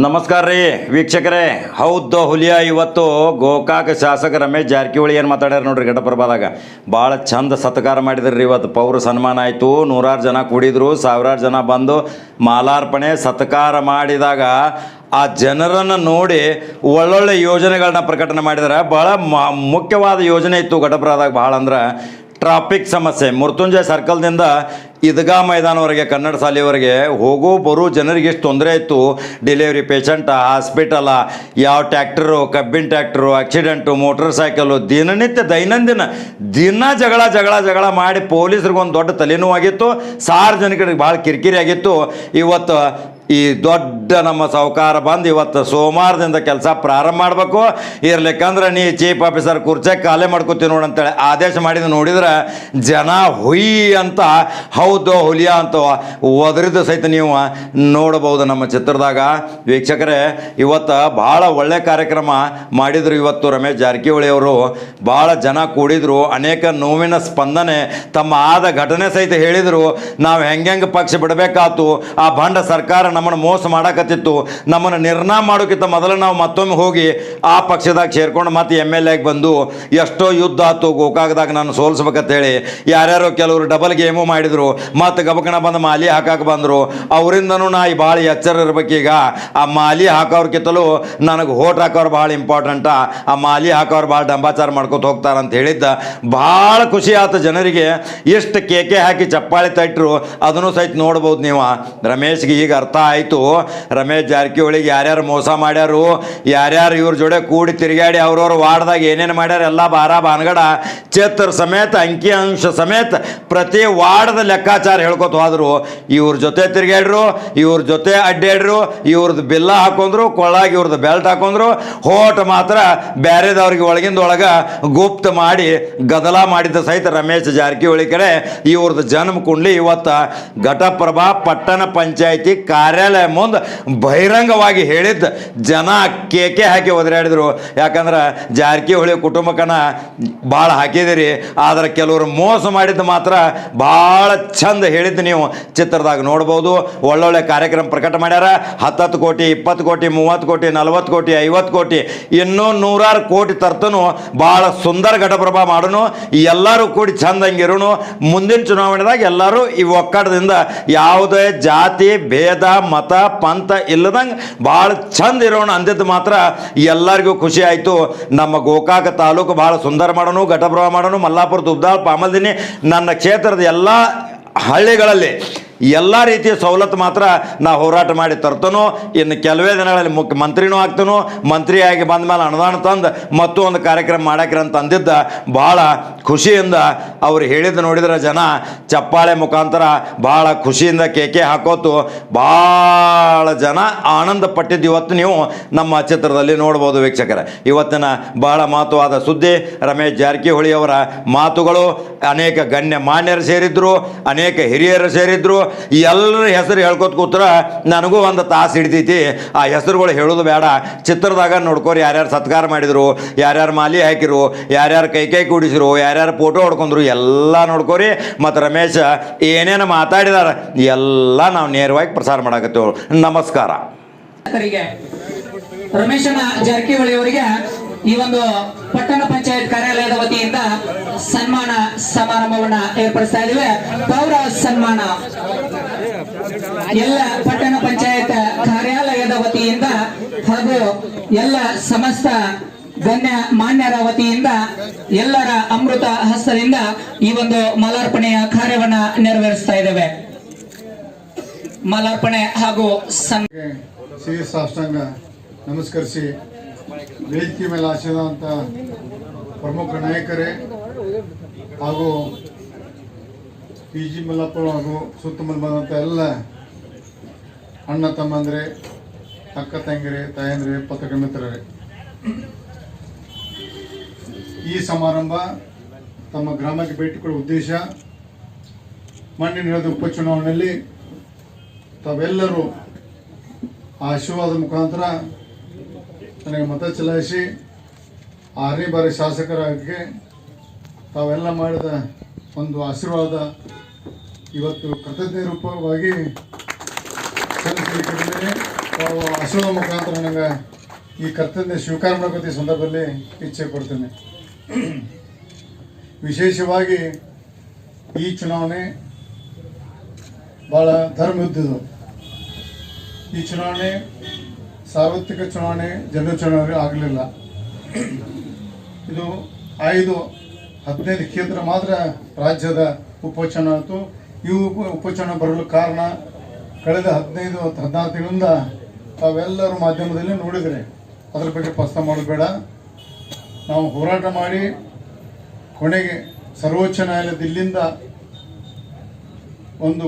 ನಮಸ್ಕಾರ ರೀ ವೀಕ್ಷಕರೇ. ಹೌದು ಹುಲಿಯ ಇವತ್ತು ಗೋಕಾಕ ಶಾಸಕ ರಮೇಶ್ ಜಾರಕಿಹೊಳಿ ಏನು ಮಾತಾಡ್ಯಾರ ನೋಡ್ರಿ ಘಟಪ್ರಭಾದಾಗ. ಭಾಳ ಚಂದ ಸತ್ಕಾರ ಮಾಡಿದ್ರಿ ರೀ. ಇವತ್ತು ಪೌರ ಸನ್ಮಾನ ಆಯಿತು, 100 ಜನ ಕೂಡಿದ್ರು, 1000 ಜನ ಬಂದು ಮಾಲಾರ್ಪಣೆ ಸತ್ಕಾರ ಮಾಡಿದಾಗ ಆ ಜನರನ್ನು ನೋಡಿ ಒಳ್ಳೊಳ್ಳೆ ಯೋಜನೆಗಳನ್ನ ಪ್ರಕಟಣೆ ಮಾಡಿದಾರೆ. ಭಾಳ ಮುಖ್ಯವಾದ ಯೋಜನೆ ಇತ್ತು ಘಟಪ್ರಭಾದಾಗ. ಭಾಳ ಅಂದ್ರೆ ಟ್ರಾಫಿಕ್ ಸಮಸ್ಯೆ ಮುರ್ತುಂಜಯ ಸರ್ಕಲ್ದಿಂದ ಈದ್ಗಾ ಮೈದಾನವರೆಗೆ ಕನ್ನಡ ಶಾಲೆಯವರೆಗೆ ಹೋಗೋ ಬರೋ ಜನರಿಗೆ ಎಷ್ಟು ತೊಂದರೆ ಇತ್ತು. ಡೆಲಿವರಿ ಪೇಷಂಟ, ಹಾಸ್ಪಿಟಲ, ಯಾವ ಟ್ಯಾಕ್ಟರು, ಕಬ್ಬಿನ ಟ್ಯಾಕ್ಟರು, ಆಕ್ಸಿಡೆಂಟು, ಮೋಟರ್ ಸೈಕಲು, ದಿನನಿತ್ಯ ದಿನ ಜಗಳ ಮಾಡಿ ಪೊಲೀಸ್ರಿಗೊಂದು ದೊಡ್ಡ ತಲೆನೋವಾಗಿತ್ತು. ಸಾರ್ವಜನಿಕರಿಗೆ ಭಾಳ ಕಿರಿಕಿರಿ ಆಗಿತ್ತು. ಇವತ್ತು ಈ ದೊಡ್ಡ ನಮ್ಮ ಸಾಹುಕಾರ ಬಂದು ಇವತ್ತು ಸೋಮವಾರದಿಂದ ಕೆಲಸ ಪ್ರಾರಂಭ ಮಾಡಬೇಕು. ಇರ್ಲಿಕ್ಕಂದ್ರೆ ನೀ ಚೀಫ್ ಆಫೀಸರ್ ಕುರ್ಚೆ ಖಾಲಿ ಮಾಡ್ಕೋತೀವಿ ನೋಡಂತೇಳಿ ಆದೇಶ ಮಾಡಿದ ನೋಡಿದ್ರೆ ಜನ ಹುಯಿ ಅಂತ ಹೌದು ಹುಲಿಯ ಅಂತ ಒದರಿದ ಸಹಿತ ನೀವು ನೋಡಬಹುದು ನಮ್ಮ ಚಿತ್ರದಾಗ. ವೀಕ್ಷಕರೇ, ಇವತ್ತು ಭಾಳ ಒಳ್ಳೆ ಕಾರ್ಯಕ್ರಮ ಮಾಡಿದರು. ಇವತ್ತು ರಮೇಶ್ ಜಾರಕಿಹೊಳಿ ಅವರು ಭಾಳ ಜನ ಕೂಡಿದರು. ಅನೇಕ ನೋವಿನ ಸ್ಪಂದನೆ ತಮ್ಮ ಆದ ಘಟನೆ ಸಹಿತ ಹೇಳಿದರು. ನಾವು ಹೆಂಗೆ ಪಕ್ಷ ಬಿಡಬೇಕಾಯ್ತು, ಆ ಭಂಡ ಸರ್ಕಾರ ನಮ್ಮನ್ನು ಮೋಸ ಮಾಡಕತ್ತಿತ್ತು, ನಮ್ಮನ್ನು ನಿರ್ನಾಮ ಮಾಡೋಕ್ಕಿಂತ ಮೊದಲು ನಾವು ಮತ್ತೊಮ್ಮೆ ಹೋಗಿ ಆ ಪಕ್ಷದಾಗ ಸೇರ್ಕೊಂಡು ಮತ್ತೆ MLA ಬಂದು ಎಷ್ಟೋ ಯುದ್ಧ ಆಯ್ತು. ಗೋಕಾಕದಾಗ ನಾನು ಸೋಲಿಸ್ಬೇಕಂತೇಳಿ ಯಾರ್ಯಾರೋ ಕೆಲವರು ಡಬಲ್ ಗೇಮು ಮಾಡಿದರು. ಮತ್ತು ಗಬಕಣ ಬಂದು ಮಾಲಿ ಹಾಕಕ್ಕೆ ಬಂದರು. ಅವರಿಂದನೂ ನಾ ಈ ಭಾಳ ಎಚ್ಚರ ಇರ್ಬೇಕೀಗ. ಆ ಮಾಲಿ ಹಾಕೋರ್ಕಿಂತಲೂ ನನಗೆ ಹೋಟ್ ಹಾಕೋರು ಭಾಳ ಇಂಪಾರ್ಟೆಂಟ. ಆ ಮಾಲಿ ಹಾಕೋರು ಭಾಳ ಡಂಬಾಚಾರ ಮಾಡ್ಕೊತ ಹೋಗ್ತಾರಂತ ಹೇಳಿದ್ದ ಭಾಳ ಖುಷಿ ಆಯ್ತು ಜನರಿಗೆ. ಎಷ್ಟು ಕೇಕೆ ಹಾಕಿ ಚಪ್ಪಾಳಿ ತಟ್ಟರು ಅದನ್ನು ಸಹಿತ ನೋಡ್ಬೋದು ನೀವು. ರಮೇಶ್ಗೆ ಈಗ ಅರ್ಥ ಆಯಿತು, ರಮೇಶ್ ಜಾರಕಿಹೊಳಿಗೆ ಯಾರ್ಯಾರು ಮೋಸ ಮಾಡ್ಯಾರು, ಯಾರ್ಯಾರು ಇವ್ರ ಜೋಡೆ ಕೂಡಿ ತಿರುಗಾಡಿ ಅವ್ರವ್ರ ವಾರ್ಡ್ದಾಗ ಏನೇನು ಮಾಡ್ಯಾರ ಎಲ್ಲ ಬಾನಗಡ ಚಿತ್ರ ಸಮೇತ ಅಂಕಿ ಅಂಶ ಸಮೇತ ಪ್ರತಿ ವಾರ್ಡ್ದ ಲೆಕ್ಕಾಚಾರ ಹೇಳ್ಕೊತ ಹೋದ್ರು. ಇವ್ರ ಜೊತೆ ತಿರುಗಾಡ್ರು, ಇವ್ರ ಜೊತೆ ಅಡ್ಡಾಡ್ರು, ಇವ್ರದ್ದು ಬಿಲ್ಲ ಹಾಕೊಂಡ್ರು, ಕೊಳ್ಳಾಗಿ ಇವ್ರದ್ದು ಬೆಲ್ಟ್ ಹಾಕೊಂಡ್ರು. ಹೋಟ್ ಮಾತ್ರ ಬ್ಯಾರೆದವ್ರಿಗೆ ಒಳಗಿಂದೊಳಗೆ ಗುಪ್ತ ಮಾಡಿ ಗದಲ ಮಾಡಿದ್ದ ಸಹಿತ ರಮೇಶ್ ಜಾರಕಿಹೊಳಿ ಕಡೆ ಇವ್ರದ್ದು ಜನ್ಮ ಕುಂಡ್ಲಿ ಇವತ್ತು ಘಟಪ್ರಭಾ ಪಟ್ಟಣ ಪಂಚಾಯಿತಿ ಕಾರ್ಯಾಲಯ ಮುಂದೆ ಬಹಿರಂಗವಾಗಿ ಹೇಳಿದ್ದು ಜನ ಕೇಕೆ ಹಾಕಿ ಒದರಾಡಿದ್ರು. ಯಾಕಂದ್ರೆ ಜಾರಕಿಹೊಳಿ ಕುಟುಂಬಕ್ಕನ ಭಾಳ ಹಾಕಿದಿರಿ, ಆದರೆ ಕೆಲವರು ಮೋಸ ಮಾಡಿದ್ದು ಮಾತ್ರ ಭಾಳ ಚಂದ ಹೇಳಿದ್ದು ನೀವು ಚಿತ್ರದಾಗ ನೋಡ್ಬೋದು. ಒಳ್ಳೊಳ್ಳೆ ಕಾರ್ಯಕ್ರಮ ಪ್ರಕಟ ಮಾಡ್ಯಾರ. 10 ಕೋಟಿ, 20 ಕೋಟಿ, 30 ಕೋಟಿ, 40 ಕೋಟಿ, 50 ಕೋಟಿ, ಇನ್ನೂ 100 ಕೋಟಿ ತರ್ತನು ಭಾಳ ಸುಂದರ ಘಟಪ್ರಭಾ ಮಾಡೋನು. ಎಲ್ಲರೂ ಕೂಡಿ ಚಂದಂಗಿರೋನು. ಮುಂದಿನ ಚುನಾವಣೆದಾಗ ಎಲ್ಲರೂ ಈ ಒಕ್ಕಡದಿಂದ ಯಾವುದೇ ಜಾತಿ ಭೇದ ಮತ ಪಂಥ ಇಲ್ಲದಂಗೆ ಭಾಳ ಚಂದ ಇರೋಣ ಅಂದಿದ್ದು ಮಾತ್ರ ಎಲ್ಲರಿಗೂ ಖುಷಿ ಆಯಿತು. ನಮ್ಮ ಗೋಕಾಕ ತಾಲೂಕು ಭಾಳ ಸುಂದರ ಮಾಡೋನು, ಘಟಪ್ರಭಾ ಮಾಡೋನು. ಮಲ್ಲಾಪುರ, ದುಬ್ದಾಳ್, ಪಾಮಲ್ದಿನಿ ನನ್ನ ಕ್ಷೇತ್ರದ ಎಲ್ಲ ಹಳ್ಳಿಗಳಲ್ಲಿ ಎಲ್ಲ ರೀತಿಯ ಸವಲತ್ತು ಮಾತ್ರ ನಾ ಹೋರಾಟ ಮಾಡಿ ತರ್ತನೋ. ಇನ್ನು ಕೆಲವೇ ದಿನಗಳಲ್ಲಿ ಮುಖ್ಯಮಂತ್ರಿನೂ ಆಗ್ತಾನೋ. ಮಂತ್ರಿಯಾಗಿ ಬಂದ ಮೇಲೆ ಅನುದಾನ ತಂದು ಮತ್ತೊಂದು ಕಾರ್ಯಕ್ರಮ ಮಾಡಾಕಿರಂತ ಅಂದಿದ್ದ ಭಾಳ ಖುಷಿಯಿಂದ ಅವ್ರು ಹೇಳಿದ್ದು ನೋಡಿದ್ರೆ ಜನ ಚಪ್ಪಾಳೆ ಮುಖಾಂತರ ಭಾಳ ಖುಷಿಯಿಂದ ಕೇಕೆ ಹಾಕೋತು ಭಾಳ ಜನ ಆನಂದ ಪಟ್ಟಿದ್ದು ಇವತ್ತು ನೀವು ನಮ್ಮ ಚಿತ್ರದಲ್ಲಿ ನೋಡ್ಬೋದು ವೀಕ್ಷಕರೇ. ಇವತ್ತಿನ ಭಾಳ ಮಹತ್ವವಾದ ಸುದ್ದಿ ರಮೇಶ್ ಜಾರಕಿಹೊಳಿ ಅವರ ಮಾತುಗಳು. ಅನೇಕ ಗಣ್ಯ ಮಾನ್ಯರು ಸೇರಿದ್ರು, ಅನೇಕ ಹಿರಿಯರು ಸೇರಿದ್ರು. ಎಲ್ಲರ ಹೆಸರು ಹೇಳ್ಕೊತ ಕೂತ್ರ ನನಗೂ ಒಂದು ತಾಸು ಹಿಡಿತೈತಿ. ಆ ಹೆಸರುಗಳು ಹೇಳೋದು ಬೇಡ. ಚಿತ್ರದಾಗ ನೋಡ್ಕೋರಿ ಯಾರ್ಯಾರು ಸತ್ಕಾರ ಮಾಡಿದರು, ಯಾರ್ಯಾರು ಮಾಲಿ ಹಾಕಿರು, ಯಾರ್ಯಾರು ಕೈ ಕೂಡಿಸಿರು, ಯಾರ್ಯಾರು ಫೋಟೋ ಹೊಡ್ಕೊಂಡ್ರು ಎಲ್ಲ ನೋಡ್ಕೋರಿ. ಮತ್ತು ರಮೇಶ್ ಏನೇನು ಮಾತಾಡಿದಾರ ಎಲ್ಲ ನಾವು ನೇರವಾಗಿ ಪ್ರಸಾರ ಮಾಡಾಕತ್ತೇವೆ. ನಮಸ್ಕಾರ. ರಮೇಶನ ಜಾರಕಿಹೊಳಿ ಅವರಿಗೆ ಈ ಒಂದು ಪಟ್ಟಣ ಪಂಚಾಯತ್ ಕಾರ್ಯಾಲಯದ ವತಿಯಿಂದ ಸನ್ಮಾನ ಸಮಾರಂಭವನ್ನ ಏರ್ಪಡಿಸ್ತಾ ಇದ್ದೇವೆ. ಪೌರ ಸನ್ಮಾನ ಎಲ್ಲ ಪಟ್ಟಣ ಪಂಚಾಯತ್ ಕಾರ್ಯಾಲಯದ ವತಿಯಿಂದ ಹಾಗೂ ಎಲ್ಲ ಸಮಸ್ತ ಗಣ್ಯ ಮಾನ್ಯರ ವತಿಯಿಂದ ಎಲ್ಲರ ಅಮೃತ ಹಸ್ತದಿಂದ ಈ ಒಂದು ಮಾಲಾರ್ಪಣೆಯ ಕಾರ್ಯವನ್ನ ನೆರವೇರಿಸ್ತಾ ಇದ್ದೇವೆ. ಮಾಲಾರ್ಪಣೆ ಹಾಗೂ ಸಾಷ್ಟಾಂಗ ನಮಸ್ಕರಿಸಿ ವೇದಿಕೆ ಮೇಲೆ ಆಶೀರ್ವಾದಂಥ ಪ್ರಮುಖ ನಾಯಕರೇ ಹಾಗೂ PG ಮಲ್ಲಪ್ಪ ಹಾಗೂ ಸುತ್ತಮುತ್ತ ಬಂದಂಥ ಎಲ್ಲ ಅಣ್ಣ ತಮ್ಮಂದ್ರೆ, ಅಕ್ಕ ತಂಗಿರೆ, ತಾಯಂದ್ರೆ, ಪತ್ರಕರ್ತ ಮಿತ್ರರೇ, ಈ ಸಮಾರಂಭ ತಮ್ಮ ಗ್ರಾಮಕ್ಕೆ ಭೇಟಿ ಕೊಡುವ ಉದ್ದೇಶ ಮೊನ್ನೆ ನಡೆದ ಉಪಚುನಾವಣೆಯಲ್ಲಿ ತಾವೆಲ್ಲರೂ ಆಶೀರ್ವಾದ ಮುಖಾಂತರ ನನಗೆ ಮತ ಚಲಾಯಿಸಿ 6ನೇ ಬಾರಿ ಶಾಸಕರಾಗಿ ತಾವೆಲ್ಲ ಮಾಡಿದ ಒಂದು ಆಶೀರ್ವಾದ ಇವತ್ತು ಕೃತಜ್ಞ ರೂಪವಾಗಿ ಸಲ್ಲಿಸಲಿಕ್ಕೆ ಆಶೀರ್ವಾದ ಮುಖಾಂತರ ನಂಗೆ ಈ ಕರ್ತವ್ಯ ಸ್ವೀಕಾರ ಮಾಡಬೇಕು ಈ ಸಂದರ್ಭದಲ್ಲಿ ಇಚ್ಛೆ ಕೊಡ್ತೇನೆ. ವಿಶೇಷವಾಗಿ ಈ ಚುನಾವಣೆ ಭಾಳ ಧರ್ಮಯುದ್ಧದ್ದು. ಈ ಚುನಾವಣೆ ಸಾರ್ವತ್ರಿಕ ಚುನಾವಣೆ, ಜನ ಚುನಾವಣೆ ಆಗಲಿಲ್ಲ. ಇದು 15 ಕ್ಷೇತ್ರ ಮಾತ್ರ ರಾಜ್ಯದ ಉಪಚುನಾವಣೆ ಆಯಿತು. ಈ ಉಪಚುನಾವಣೆ ಬರಲು ಕಾರಣ ಕಳೆದ 15-16 ತಿಂಗಳಿಂದ ತಾವೆಲ್ಲರೂ ಮಾಧ್ಯಮದಲ್ಲಿ ನೋಡಿದರೆ ಅದ್ರ ಬಗ್ಗೆ ಪ್ರಸ್ತಾವ ಮಾಡೋದು ಬೇಡ. ನಾವು ಹೋರಾಟ ಮಾಡಿ ಕೊನೆಗೆ ಸರ್ವೋಚ್ಚ ನ್ಯಾಯಾಲಯ ದಿಲ್ಲಿಂದ ಒಂದು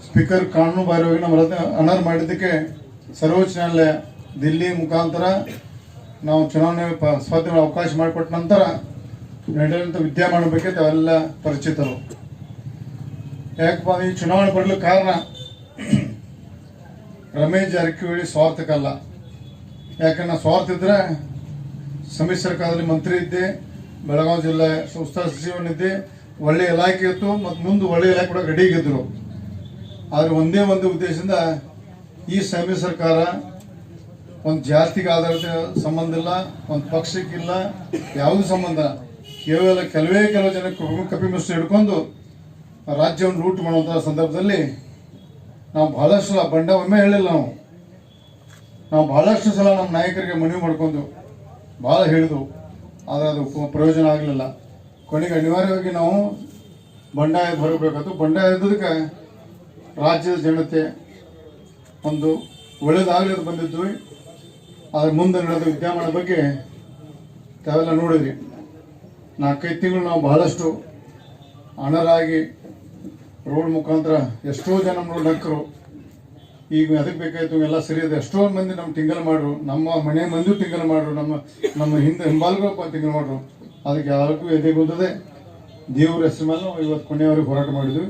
ಸ್ಪೀಕರ್ ಕಾನೂನು ಬಾಹಿರವಾಗಿ ನಮ್ಮ ಅನರ್ಹ ಮಾಡಿದ್ದಕ್ಕೆ ಸರ್ವೋಚ್ಚ ನ್ಯಾಯಾಲಯ ದಿಲ್ಲಿ ಮುಖಾಂತರ ನಾವು ಚುನಾವಣೆ ಸ್ಪರ್ಧೆ ಅವಕಾಶ ಮಾಡಿಕೊಟ್ಟ ನಂತರ ನಡೆಯುವಂಥ ವಿದ್ಯಮಾನ ಬಗ್ಗೆ ತಾವೆಲ್ಲ ಪರಿಚಿತರು. ಯಾಕಪ್ಪ ಈ ಚುನಾವಣೆ ಬರಲು ಕಾರಣ ರಮೇಶ್ ಜಾರಕಿಹೊಳಿ ಸ್ವಾರ್ಥಕ್ಕಲ್ಲ. ಯಾಕಂದ್ರೆ ಸ್ವಾರ್ಥ ಇದ್ದರೆ ಸಮ್ಮಿಶ್ರ ಸರ್ಕಾರದಲ್ಲಿ ಮಂತ್ರಿ ಇದ್ದೆ, ಬೆಳಗಾವಿ ಜಿಲ್ಲೆ ಉಸ್ತುವಾರಿ ಸಚಿವನಿದ್ದೆ, ಒಳ್ಳೆಯ ಇಲಾಖೆ ಇತ್ತು ಮತ್ತು ಮುಂದೆ ಒಳ್ಳೆಯ ಇಲಾಖೆ ಕೂಡ ರೆಡಿಗಿದ್ದರು. ಆದರೆ ಒಂದೇ ಒಂದು ಉದ್ದೇಶದಿಂದ ಈ ಸಮ್ಮಿಶ್ರ ಸರ್ಕಾರ ಒಂದು ಜಾತಿಗೆ ಆಧಾರಿತ ಸಂಬಂಧ ಇಲ್ಲ, ಒಂದು ಪಕ್ಷಕ್ಕಿಲ್ಲ, ಯಾವುದೇ ಸಂಬಂಧ, ಕೆಲವೇ ಜನಕ್ಕೆ ಕಪಿಮುಷ್ಟಿ ಹಿಡ್ಕೊಂಡು ರಾಜ್ಯವನ್ನು ಲೂಟ್ ಮಾಡುವಂಥ ಸಂದರ್ಭದಲ್ಲಿ ನಾವು ಬಹಳಷ್ಟು ಬಂಡ ಒಮ್ಮೆ ಹೇಳಿಲ್ಲ. ನಾವು ಬಹಳಷ್ಟು ಸಲ ನಮ್ಮ ನಾಯಕರಿಗೆ ಮನವಿ ಮಾಡ್ಕೊಂಡು ಭಾಳ ಹೇಳಿದೆವು, ಆದರೆ ಅದು ಪ್ರಯೋಜನ ಆಗಲಿಲ್ಲ. ಕೊನೆಗೆ ಅನಿವಾರ್ಯವಾಗಿ ನಾವು ಬಂಡಾಯ ಬರಬೇಕಾಯ್ತು. ಬಂಡಾಯ ಇದ್ದದಕ್ಕೆ ರಾಜ್ಯದ ಜನತೆ ಒಂದು ಒಳ್ಳೇದಾಗಲಿ ಅಂತ ಬಂದಿದ್ವಿ. ಆದರೆ ಮುಂದೆ ನಡೆದ ವಿದ್ಯಮಾನ ಬಗ್ಗೆ ತಾವೆಲ್ಲ ನೋಡಿದ್ರಿ. 4-5 ತಿಂಗಳು ನಾವು ಬಹಳಷ್ಟು ಅನರಾಗಿ ರೋಡ್ ಮುಖಾಂತರ ಎಷ್ಟೋ ಜನ ನೋಡಿ ನಕ್ಕರು. ಈಗ ಅದಕ್ಕೆ ಬೇಕಾಯ್ತು ಎಲ್ಲ ಸರಿ ಇದೆ. ಎಷ್ಟೋ ಮಂದಿ ನಮ್ಮ ಟಿಂಗಲ್ ಮಾಡ್ರು, ನಮ್ಮ ಮನೆ ಮಂದಿ ಟಿಂಗಲ್ ಮಾಡ್ರು, ನಮ್ಮ ಹಿಂಬಾಲಗಳು ಟಿಂಗಲ್ ಮಾಡ್ರು. ಅದಕ್ಕೆ ಯಾರಿಗೂ ಎದೆಗುಂದದೆ ದೇವ್ರ ಹೆಸರು ಮೇಲೆ ನಾವು ಇವತ್ತು ಕೊನೆಯವರೆಗೆ ಹೋರಾಟ ಮಾಡಿದ್ವಿ.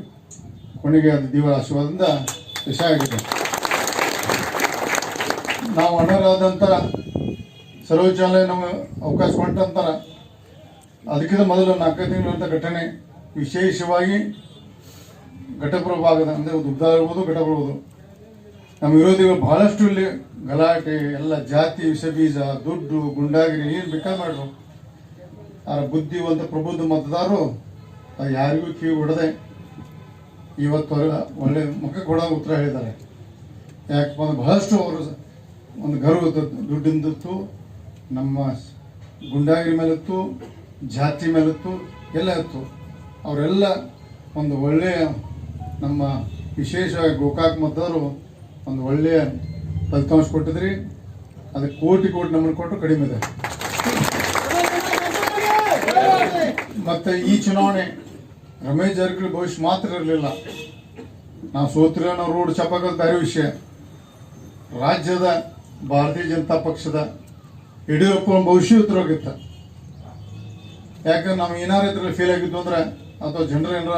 ಕೊನೆಗೆ ಅದು ದೇವರ ಆಶೀರ್ವಾದದಿಂದ ಯಶ ಆಗಿದೆ. ನಾವು ಅನರ್ಹರಾದ ನಂತರ ಸರ್ವೋಚ್ಚ ನ್ಯಾಯಾಲಯ ನಮಗೆ ಅವಕಾಶ ಕೊಟ್ಟ ನಂತರ ಅದಕ್ಕಿಂತ ಮೊದಲು 4 ತಿಂಗಳಂಥ ಘಟನೆ, ವಿಶೇಷವಾಗಿ ಘಟಪ್ರಭಾ ಭಾಗದ ಅಂದರೆ ದುಗ್ಧ ಇರ್ಬೋದು, ಘಟಪ್ರಭಾ ಇರ್ಬೋದು, ನಮ್ಮ ವಿರೋಧಿಗಳು ಬಹಳಷ್ಟು ಇಲ್ಲಿ ಗಲಾಟೆ, ಎಲ್ಲ ಜಾತಿ ವಿಷ ಬೀಜ, ದುಡ್ಡು, ಗುಂಡಾಗಿರಿ ಏನು ಬೇಕಾದ್ರೆ ಮಾಡ್ರು. ಆದರೆ ಬುದ್ಧಿವಂತ ಪ್ರಬುದ್ಧ ಮತದಾರರು ಅದು ಯಾರಿಗೂ ಕಿವಿ ಹೊಡೆದೆ ಇವತ್ತು ಒಳ್ಳೆ ಮುಖಕ್ಕೆ ಕೊಡೋ ಉತ್ತರ ಹೇಳಿದ್ದಾರೆ. ಯಾಕಪ್ಪ ಅಂದ್ರೆ ಬಹಳಷ್ಟು ಅವರು ಒಂದು ಗರ್ವ ದುಡ್ಡಿಂದಿತ್ತು, ನಮ್ಮ ಗುಂಡಾಗಿರಿ ಮೇಲಿತ್ತು, ಜಾತಿ ಮೇಲಿತ್ತು, ಎಲ್ಲ ಇತ್ತು. ಅವರೆಲ್ಲ ಒಂದು ಒಳ್ಳೆಯ ನಮ್ಮ ವಿಶೇಷವಾಗಿ ಗೋಕಾಕ್ ಮತದಾರರು ಒಂದು ಒಳ್ಳೆಯ ಫಲಿತಾಂಶ ಕೊಟ್ಟಿದ್ರಿ. ಅದಕ್ಕೆ ಕೋಟಿ ನಮ್ಮನ್ನು ಕೊಟ್ಟು ಕಡಿಮೆ ಇದೆ. ಮತ್ತು ಈ ಚುನಾವಣೆ ರಮೇಶ್ ಜಾರಕಿಹೊಳಿ ಭವಿಷ್ಯ ಮಾತ್ರ ಇರಲಿಲ್ಲ. ನಾವು ಸೋತ್ರೆ ನಾವು ರೋಡ್ ಚಾಪಾಗೋದು ಬೇರೆ ವಿಷಯ. ರಾಜ್ಯದ ಭಾರತೀಯ ಜನತಾ ಪಕ್ಷದ ಯಡಿಯೂರಪ್ಪನ ಭವಿಷ್ಯ ಉತ್ತರವಾಗಿತ್ತ. ಯಾಕಂದ್ರೆ ನಾವು ಏನಾರು ಇದ್ರಲ್ಲಿ ಫೇಲ್ ಆಗಿದ್ದು ಅಂದ್ರೆ ಅಥವಾ ಜನರು ಏನಾರ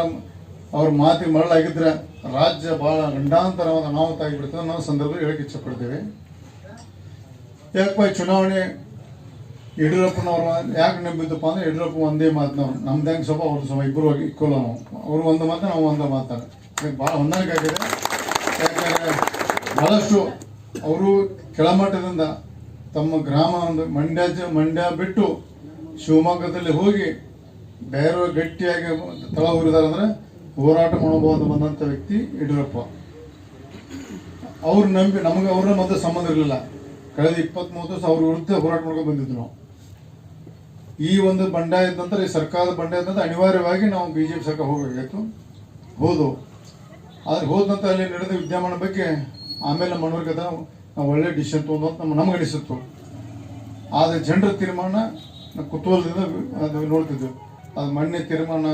ಅವ್ರ ಮಾತಿಗೆ ಮರಳಾಗಿದ್ರೆ ರಾಜ್ಯ ಭಾಳ ಗಂಡಾಂತರವಾದ ಅನಾಹುತ ಆಗಿಬಿಡ್ತದೆ ನಾವು ಸಂದರ್ಭದಲ್ಲಿ ಹೇಳಕ್ಕೆ ಇಚ್ಛೆಪಡ್ತೇವೆ. ಯಾಕಪ್ಪ ಚುನಾವಣೆ ಯಡಿಯೂರಪ್ಪನವ್ರು ಯಾಕೆ ನಂಬಿದ್ದಪ್ಪ ಅಂದ್ರೆ ಯಡಿಯೂರಪ್ಪ ಒಂದೇ ಮಾತನವ್ರು, ನಮ್ದು ಹೆಂಗೆ ಸ್ವಲ್ಪ ಅವ್ರ ಸ್ವಲ್ಪ ಇಬ್ಬರು ಇಕ್ಕೋಲ್ಲ. ನಾವು ಅವರು ಒಂದು ಮಾತು, ನಾವು ಒಂದು ಮಾತಾಡ ಭಾಳ ಹೊಂದಾಣಿಕೆ ಆಗಿದೆ. ಯಾಕಂದರೆ ಭಾಳಷ್ಟು ಅವರು ಕೆಳಮಟ್ಟದಿಂದ ತಮ್ಮ ಗ್ರಾಮ ಒಂದು ಮಂಡ್ಯ ಬಿಟ್ಟು ಶಿವಮೊಗ್ಗದಲ್ಲಿ ಹೋಗಿ ಬೇರೆ ಗಟ್ಟಿಯಾಗಿ ತಳ ಊರಿದಾರೆ ಅಂದರೆ ಹೋರಾಟ ಮನೋಭಾವ ಬಂದಂಥ ವ್ಯಕ್ತಿ ಯಡಿಯೂರಪ್ಪ. ಅವ್ರು ನಂಬಿ ನಮಗೆ ಅವ್ರ ಮಧ್ಯೆ ಸಂಬಂಧ ಇರಲಿಲ್ಲ. ಕಳೆದ 20-30 ವರ್ಷ ಅವ್ರ ವಿರುದ್ಧ ಹೋರಾಟ ಮಾಡ್ಕೊಂಡು ಬಂದಿದ್ದು ನಾವು. ಈ ಒಂದು ಬಂಡಾಯ ನಂತರ, ಈ ಸರ್ಕಾರದ ಬಂಡಾಯ ನಂತರ ಅನಿವಾರ್ಯವಾಗಿ ನಾವು BJP ಸರ್ಕಾರ ಹೋಗಬೇಕಾಗಿತ್ತು. ಆದರೆ ಹೋದ ನಂತರ ಅಲ್ಲಿ ನಡೆದ ವಿದ್ಯಮಾನ ಬಗ್ಗೆ ಆಮೇಲೆ ಮನವರ್ಗದ ನಾವು ಒಳ್ಳೆ ಡಿಸಿಷನ್ ತೊಗೊಂಡು ಅಂತ ನಮ್ಗೆ ಅನಿಸಿತ್ತು. ಆದರೆ ಜನರ ತೀರ್ಮಾನ ಕುತೂಹಲದಿಂದ ಅದು ನೋಡ್ತಿದ್ವಿ. ಅದು ಮೊನ್ನೆ ತೀರ್ಮಾನ